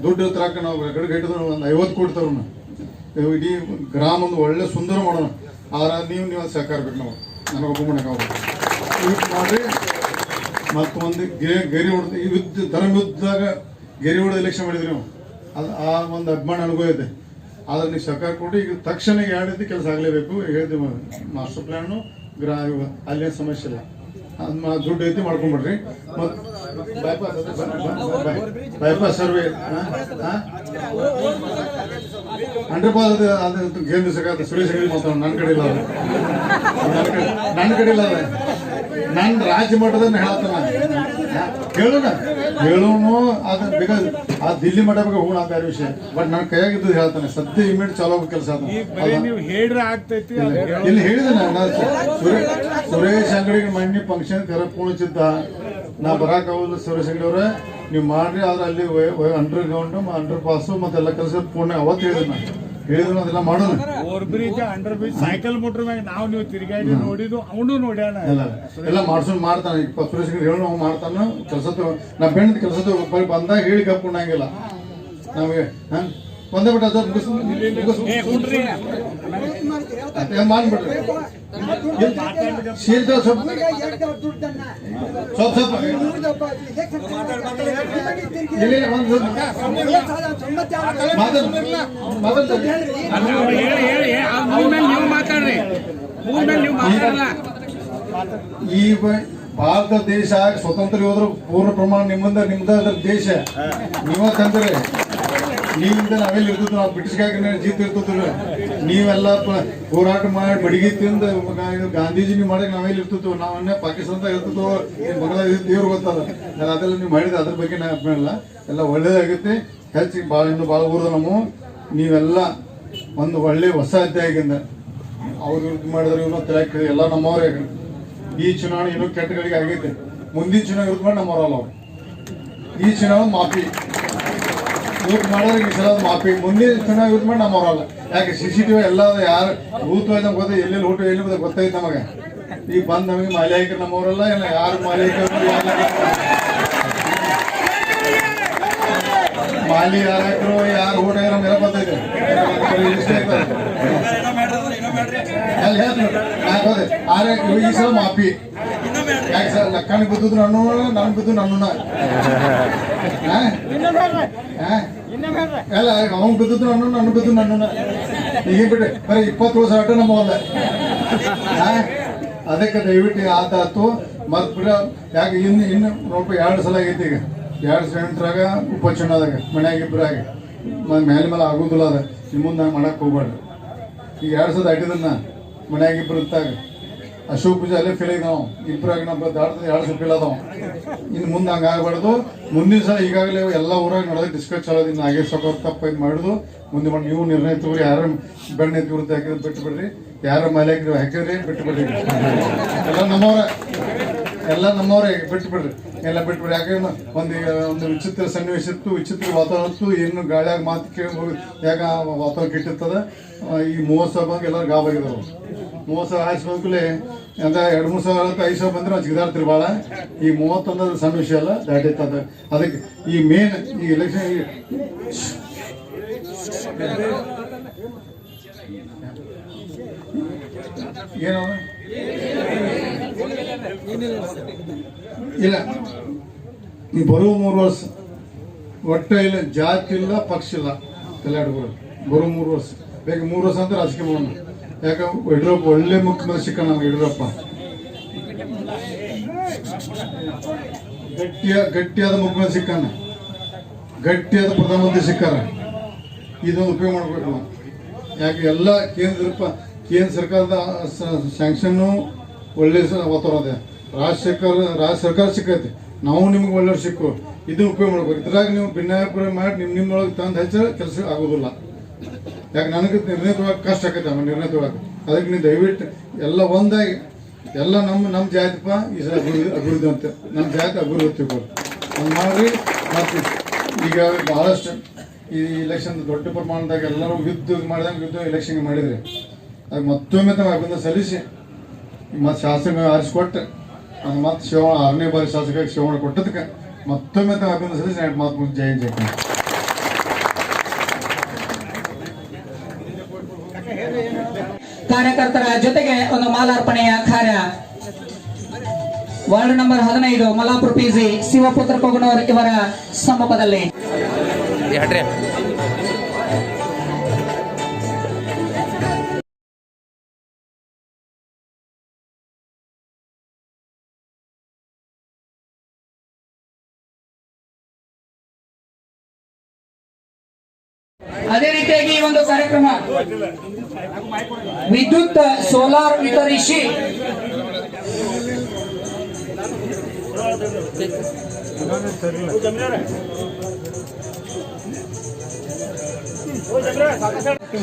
ದುಡ್ಡು ತರಾಕ ನಾವು ಕಡೆ ಗೈಟಿದ್ರು ಒಂದು 50 ಕೋಟಿ ತವ್ರನ್ನ ಇಡೀ ಗ್ರಾಮ ಒಂದು ಒಳ್ಳೆ ಸುಂದರ ಮಾಡೋಣ ಆದ್ರೆ ನೀವು ಸಹಕಾರ ಬೇಕು ನಾವು ನನಗೊಬ್ಬ ಮಾಡಕ್ಕಾಗೋದು ಇಟ್ಟು ಮಾಡಿ ಮತ್ತೊಂದು ಗೆರಿ ಹೊಡೆದು ಯುದ್ಧ ಧರ್ಮ ಯುದ್ಧದಾಗ ಗೆರಿ ಹೊಡೆದು ಎಲೆಕ್ಷನ್ ಮಾಡಿದ್ರಿ ನಾವು ಅದು ಆ ಒಂದು ಅಭಿಮಾನ ಅನುಭವ ಇದೆ ಆದ್ರೆ ನೀವು ಸಹಕಾರ ಕೊಟ್ಟು ಈಗ ತಕ್ಷಣ 2 ರೀತಿ ಕೆಲಸ ಆಗಲೇಬೇಕು ಹೇಳ್ತೀವಿ ಮಾಸ್ಟರ್ ಪ್ಲ್ಯಾನು ಅಲ್ಲೇನು ಸಮಸ್ಯೆ ಇಲ್ಲ ದುಡ್ಡು ಐತಿ ಮಾಡ್ಕೊಂಡ್ಬಿಡ್ರಿ ಮತ್ತು ಬೈಪಾಸ್ ಸರ್ವೆ ಅಂಡರ್ಪಾಸ್ ಅದು ಗೇಮ್ ದಿವಸಕ್ಕೆ ಸುರೇಶ್ ಹೇಳಿ ಮಾತಾಡೋಣ ನನ್ನ ಕಡೆ ಇಲ್ಲ ನನ್ನ ಕಡೆ ಇಲ್ಲ ಅದ ನಾನು ರಾಜ್ಯ ಮಟ್ಟದನ್ನ ಹೇಳೋಣ ಅದನ್ನ ಬೇಕಾದ್ರೆ ಆ ದಿಲ್ಲಿ ಮಟ್ಟ ಬೇಕು ಹೋಗೋಣ ಅಂತ ವಿಷಯ ಬಟ್ ನನ್ನ ಕೈಯಾಗಿದ್ದು ಹೇಳ್ತಾನೆ ಸದ್ಯ ಇಮಿಡಿಯೇಟ್ ಚಾಲೋ ಕೆಲಸ ಇಲ್ಲಿ ಹೇಳಿದೆ ಸುರೇಶ್ ಅಂಗಡಿಗೆ ಮಣ್ಣಿ ಫಂಕ್ಷನ್ ಕರ ಪೂರ್ಣಿಸಿದ್ದ ನಾ ಬರಾಕಾಗಲ್ಲ ಸುರೇಶ್ ಅಂಗಡಿ ಅವ್ರೆ ನೀವು ಮಾಡ್ರಿ ಆದ್ರೆ ಅಲ್ಲಿ ಅಂಡರ್ ಗ್ರೌಂಡ್ ಅಂಡರ್ ಪಾಸು ಮತ್ತೆಲ್ಲ ಕೆಲಸ ಪೂರ್ಣ ಅವತ್ತು ಹೇಳಿದ್ರು ಅದೆಲ್ಲ ಮಾಡೋಣ ಸೈಕಲ್ ಮೋಟರ್ ಮ್ಯಾಗ ನೀವು ತಿರುಗಾಡಿ ನೋಡಿದ್ದು ಅವನು ನೋಡ್ಯಾಣ ಎಲ್ಲ ಮಾಡ್ಸೋದು ಮಾಡ್ತಾನೆ ಸುರೇಶ್ ಅಂಗಡಿ ಹೇಳೋ ನಾವು ಮಾಡ್ತಾನ ಕೆಲಸ ನಾ ಬೆಣ್ಣದ ಕೆಲಸ ಬಂದಾಗ ಹೇಳಿ ಕಪ್ಕೊಂಡಂಗಿಲ್ಲ ನಮಗೆ ಒಂದೇ ಬಿಟ್ಟು ಅದು ಮಾಡ್ಬಿಡ್ರಿ ಶೀಲ್ ಸ್ವಲ್ಪ ಈ ಭಾರತ ದೇಶ ಸ್ವತಂತ್ರ ಹೋದ್ರು ಪೂರ್ಣ ಪ್ರಮಾಣ ನಿಮ್ದ ದೇಶ ನೀವ ತಂದ್ರೆ ನೀವಿಂದ ನಾವೆಲ್ಲ ಇರ್ತಿದ್ವಿ ನಾವು ಬ್ರಿಟಿಷ್ಗಾಗಿ ಜೀತ ಇರ್ತಿದ್ರು ನೀವೆಲ್ಲ ಹೋರಾಟ ಮಾಡಿ ಬಡಿಗೆ ತಿಂದು ಗಾಂಧೀಜಿ ನೀವು ಮಾಡಕ್ಕೆ ನಾವೆಲ್ಲ ಇರ್ತಿದ್ವು ನಾವನ್ನೇ ಪಾಕಿಸ್ತಾನದಾಗ ಇರ್ತಿದ್ವು ಮಗಳ ದೇವ್ರು ಗೊತ್ತದ ಅದೆಲ್ಲ ನೀವು ಮಾಡಿದ್ರೆ ಅದ್ರ ಬಗ್ಗೆ ನಾ ಅಭಿಮಾನಿಲ್ಲ ಎಲ್ಲ ಒಳ್ಳೇದಾಗುತ್ತೆ ಹೆಚ್ಚಿಗೆ ಭಾಳ ಇನ್ನೂ ಭಾಳ ಊರ್ದ ನಮ್ಮ ನೀವೆಲ್ಲ ಒಂದು ಒಳ್ಳೆ ಹೊಸ ಅಧ್ಯಾಯದಿಂದ ಅವ್ರು ಇದು ಮಾಡಿದ್ರೆ ಇವನು ತಲೆ ಎಲ್ಲ ನಮ್ಮವ್ರೆ ಈ ಚುನಾವಣೆ ಇನ್ನೂ ಕೆಟ್ಟಗಳಿಗೆ ಆಗೈತೆ ಮುಂದಿನ ಚುನಾವಣೆ ಇರ್ದು ಮಾಡಿ ನಮ್ಮವರಲ್ಲ ಅವ್ರು ಈ ಚುನಾವಣೆ ಮಾಫಿ ಊಟ ಮಾಡೋರು ಈ ಸಲ ಮಾಫಿ ಮುಂದಿನ ಚುನಾವಣೆ ಯೂಸ್ ಮಾಡಿ ನಮ್ಮವರಲ್ಲ ಯಾಕೆ CCTV ಎಲ್ಲ ಯಾರು ಭೂತವಾದ ಗೊತ್ತ ಎಲ್ಲೆಲ್ಲಿ ಊಟ ಎಲ್ಲಿ ಗೊತ್ತಾಯ್ತು ನಮಗೆ ಈಗ ಬಂದು ನಮಗೆ ಮಾಲಿಯಾಕರು ನಮ್ಮವರಲ್ಲ ಇಲ್ಲ ಯಾರು ಮಾಲಿ ಯಾರು ಯಾರು ಊಟ ನಮ್ಗೆಲ್ಲ ಗೊತ್ತೈತೆ ಆದ್ರೆ ಈ ಸಲ ಮಾಫಿ ಯಾಕೆ ಸರ್ ಲಕ್ಕಣಿಗೆ ಬಿದ್ದು ನನ್ ಬಿದ್ದು ನನ್ನ ಅಲ್ಲ ಅವ್ನು ಬಿದ್ದು ನನ್ನ ಬಿದ್ದು ನನ್ನ ಈಗ ಬಿಟ್ರೆ ಬರೀ 20 ವರ್ಷ ಆಟ ನಮ್ಮಲ್ಲ ಅದಕ್ಕೆ ದಯವಿಟ್ಟು ಆತಾತು ಮತ್ ಬಿಡ ಯಾಕೆ ಇನ್ನು ನೋಡ್ರಿ 2 ಸಲ ಆಗೈತಿ ಈಗ 2008 ಉಪಚುನಾವಣೆದಾಗ ಮನ್ಯಾಗ ಇಬ್ಬರಾಗ ಮೇಲೆ ಆಗೋದಿಲ್ಲ ಅದ ನಿಮ್ಮ ಮುಂದೆ ಮಾಡಕ್ ಹೋಗ್ಬೇಡ್ರಿ ಈಗ 2 ಸಲ ಅಟ್ಟಿದನ್ನ ಮನ್ಯಾಗ ಇಬ್ಬರು ಇರ್ತಾಗ ಅಶೋಕ್ ಪೂಜೆ ಅಲ್ಲೇ ಫೇಲ್ ಆಗಿದಾವ ಇಬ್ಬರಾಗ ನಮ್ಮ ದಾಡ್ತದೆ 2 ಸಲ ಫೇಲ್ ಅದಾವ ಇನ್ನು ಮುಂದೆ ಹಂಗೆ ಆಗಬಾರ್ದು ಮುಂದಿನ ಸಲ ಈಗಾಗಲೇ ಎಲ್ಲ ಊರಾಗ ನಡೆದ ಡಿಸ್ಕಸ್ ಚಲೋದು ಇನ್ನು ಹಾಗೆ ಸೊಕ್ಕ ತಪ್ಪ ಇದು ಮಾಡುದು ಮುಂದೆ ಮಾಡಿ ನೀವು ನಿರ್ಣಯ ತಗೋರಿ ಯಾರ ಬೆಣ್ಣೆ ವಿರುದ್ಧ ಹಾಕಿದ್ರೆ ಬಿಟ್ಟು ಬಿಡ್ರಿ ಯಾರ ಮಲೆ ಹಾಕಿದ್ರಿ ಬಿಟ್ಟು ಬಿಡ್ರಿ ಎಲ್ಲ ನಮ್ಮವ್ರೆ ಬಿಟ್ಟು ಬಿಡ್ರಿ ಎಲ್ಲ ಬಿಟ್ಬಿಡ್ರಿ ಯಾಕಂದ್ರೆ ಒಂದು ವಿಚಿತ್ರ ಸನ್ನಿವೇಶ ಇತ್ತು ವಿಚಿತ್ರ ವಾತಾವರಣ ಇತ್ತು ಏನು ಗಾಳಿಯಾಗ ಮಾತು ಕೇಳಿ ಯಾಕ ವಾತಾವರಣ ಕೆಟ್ಟಿರ್ತದ ಈ 30 ಸಾವಿರ ಬಂದು ಎಲ್ಲರೂ ಗಾಬಾಗಿದ್ರು 30 ಸಾವಿರ ಹಾಯಿಸಿ ಬಂದ್ಕೂಲೆ ಅಂತ 2-3 ಸಾವಿರ 5 ಸಾವಿರ ಬಂದ್ರೆ ನಾವು ಜಿಗಿದಾಡ್ತೀರಿ ಭಾಳ ಈ 30 ಅನ್ನೋದು ಸಣ್ಣ ವಿಷಯ ಅಲ್ಲ ದಾಟಿರ್ತದ ಅದಕ್ಕೆ ಈ ಮೇನ್ ಈ ಎಲೆಕ್ಷನ್ ಏನವ ಇಲ್ಲ ನೀವು ಬರೋ 3 ವರ್ಷ ಒಟ್ಟ ಇಲ್ಲ, ಜಾತಿ ಇಲ್ಲ, ಪಕ್ಷ ಇಲ್ಲ, ತಲೆಯಾಡ್ಬೋದು. ಬರೋ 3 ವರ್ಷ ಬೇಗ 3 ವರ್ಷ ಅಂತ ರಾಜಕೀಯ ಮಾಡೋಣ. ಯಾಕೆ ಯಡಿಯೂರಪ್ಪ ಒಳ್ಳೆ ಮುಖ್ಯಮಂತ್ರಿ ಸಿಕ್ಕ ನಮ್ಗೆ. ಯಡಿಯೂರಪ್ಪ ಗಟ್ಟಿಯಾದ ಮುಖ್ಯಮಂತ್ರಿ ಸಿಕ್ಕಾನ, ಗಟ್ಟಿಯಾದ ಪ್ರಧಾನಮಂತ್ರಿ ಸಿಕ್ಕಾರ. ಇದೊಂದು ಉಪಯೋಗ ಮಾಡ್ಬೇಕು ನಾವು. ಯಾಕೆ ಎಲ್ಲ ಕೇಂದ್ರ ಸರ್ಕಾರದ ಸ್ಯಾಂಕ್ಷನ್ನು ಒಳ್ಳೆ ವಾತಾವರಣ, ರಾಜ್ಯ ಸರ್ಕಾರ ಸಿಕ್ಕೈತಿ, ನಾವು ನಿಮ್ಗೆ ಒಳ್ಳೆ ಸಿಕ್ಕು. ಇದನ್ನ ಉಪಯೋಗ ಮಾಡ್ಬೇಕು. ಇದ್ರಾಗ ನೀವು ಭಿನ್ನಾಭಿಪ್ರಾಯ ಮಾಡಿ ನಿಮ್ಮೊಳಗೆ ತಂದು ಹಚ್ಚ ಕೆಲಸ ಆಗೋದಿಲ್ಲ. ಯಾಕೆ ನನಗೆ ನಿರ್ಣಯ ತೊಗೊಳಕ್ಕೆ ಕಷ್ಟ ಆಕೈತೆ. ಆಮೇಲೆ ನಿರ್ಣಯ ತೊಗೊಳಕ್ಕೆ ಅದಕ್ಕೆ ನೀವು ದಯವಿಟ್ಟು ಎಲ್ಲ ಒಂದಾಗಿ ಎಲ್ಲ ನಮ್ಮ ಜಾತಿಪ್ಪ ಈ ಸಲ ಅಭಿವೃದ್ಧಿ ಅಂತ, ನಮ್ಮ ಜಾತಿ ಅಭಿವೃದ್ಧಿ ತಿಳ್ಕೊಳ್ರಿ ಹಂಗೆ ಮಾಡ್ರಿ. ಮತ್ತು ಈಗ ಭಾಳಷ್ಟು ಈ ಇಲೆಕ್ಷನ್ ದೊಡ್ಡ ಪ್ರಮಾಣದಾಗ ಎಲ್ಲರೂ ಯುದ್ಧ ಎಲೆಕ್ಷನ್ ಮಾಡಿದ್ರಿ. ಅದಕ್ಕೆ ಮತ್ತೊಮ್ಮೆ ತಮ್ಮ ಅಭಿನಂದನೆ ಸಲ್ಲಿಸಿ ಮತ್ತು ಶಾಸಕ ಆರಿಸಿಕೊಟ್ಟು ಅದು ಮತ್ತೆ 6ನೇ ಬಾರಿ ಶಾಸಕ ಶಿವಣ್ಣ ಕೊಟ್ಟದಕ್ಕೆ ಮತ್ತೊಮ್ಮೆ ತಮ್ಮ ಅಭಿನಂದನೆ ಸಲ್ಲಿಸಿ ಮಾತು ಜಯ ಜಯ. ಕಾರ್ಯಕರ್ತರ ಜೊತೆಗೆ ಒಂದು ಮಾಲಾರ್ಪಣೆಯ ಕಾರ್ಯ. Ward number 15 Mallapura PG Shivaputra Koganur ಇವರ ಸಮ್ಮುಖದಲ್ಲಿ ಅದೇ ರೀತಿಯಾಗಿ ಈ ಒಂದು ಕಾರ್ಯಕ್ರಮ ವಿದ್ಯುತ್ ಸೋಲಾರ್ ವಿತರಿಸಿ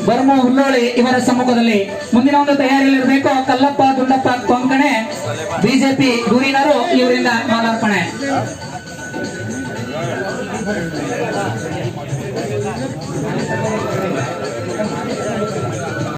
ಬರ್ಮ ಹುಲ್ಲೋಳಿ ಇವರ ಸಮ್ಮುಖದಲ್ಲಿ ಮುಂದಿನ ಒಂದು ತಯಾರಿಯಲ್ಲಿರಬೇಕು. ಕಲ್ಲಪ್ಪ ದುಂಡಪ್ಪ ಕೊಂಕಣೆ ಬಿಜೆಪಿ ದೂರಿನರು ಇವರಿಂದ ಮಾಲಾರ್ಪಣೆ.